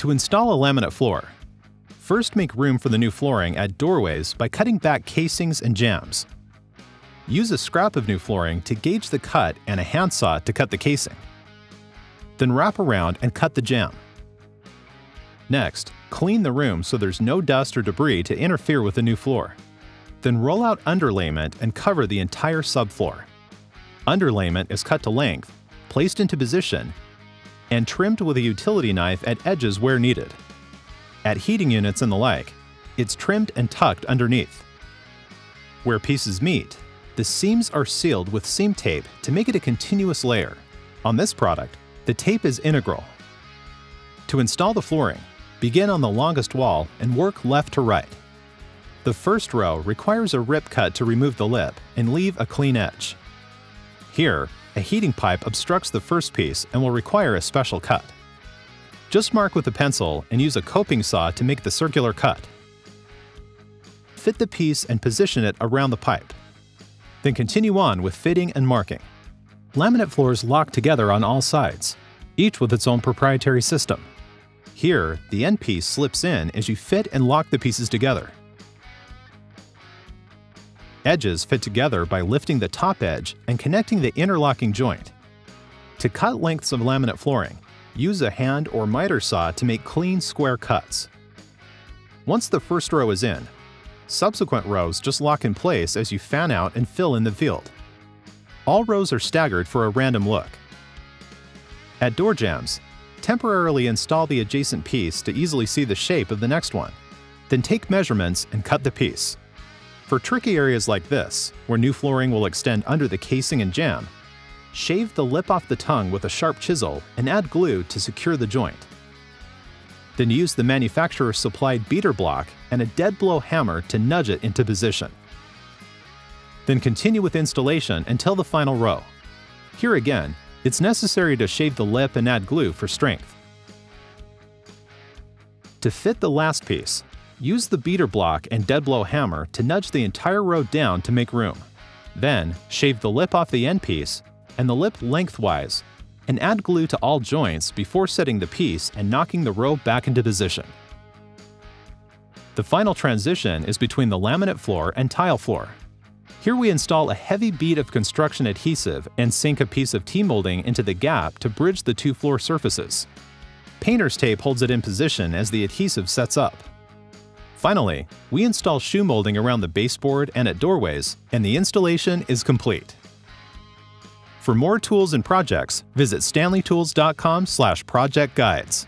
To install a laminate floor, first make room for the new flooring at doorways by cutting back casings and jambs. Use a scrap of new flooring to gauge the cut and a handsaw to cut the casing. Then wrap around and cut the jamb. Next, clean the room so there's no dust or debris to interfere with the new floor. Then roll out underlayment and cover the entire subfloor. Underlayment is cut to length, placed into position, and trimmed with a utility knife at edges where needed. At heating units and the like, it's trimmed and tucked underneath. Where pieces meet, the seams are sealed with seam tape to make it a continuous layer. On this product, the tape is integral. To install the flooring, begin on the longest wall and work left to right. The first row requires a rip cut to remove the lip and leave a clean edge. Here, a heating pipe obstructs the first piece and will require a special cut. Just mark with a pencil and use a coping saw to make the circular cut. Fit the piece and position it around the pipe. Then continue on with fitting and marking. Laminate floors lock together on all sides, each with its own proprietary system. Here, the end piece slips in as you fit and lock the pieces together. Edges fit together by lifting the top edge and connecting the interlocking joint. To cut lengths of laminate flooring, use a hand or miter saw to make clean, square cuts. Once the first row is in, subsequent rows just lock in place as you fan out and fill in the field. All rows are staggered for a random look. At door jambs, temporarily install the adjacent piece to easily see the shape of the next one. Then take measurements and cut the piece. For tricky areas like this, where new flooring will extend under the casing and jamb, shave the lip off the tongue with a sharp chisel and add glue to secure the joint. Then use the manufacturer's supplied beater block and a dead blow hammer to nudge it into position. Then continue with installation until the final row. Here again, it's necessary to shave the lip and add glue for strength. To fit the last piece, use the beater block and dead blow hammer to nudge the entire row down to make room. Then, shave the lip off the end piece and the lip lengthwise, and add glue to all joints before setting the piece and knocking the row back into position. The final transition is between the laminate floor and tile floor. Here we install a heavy bead of construction adhesive and sink a piece of T-molding into the gap to bridge the two floor surfaces. Painter's tape holds it in position as the adhesive sets up. Finally, we install shoe molding around the baseboard and at doorways, and the installation is complete. For more tools and projects, visit stanleytools.com/project guides.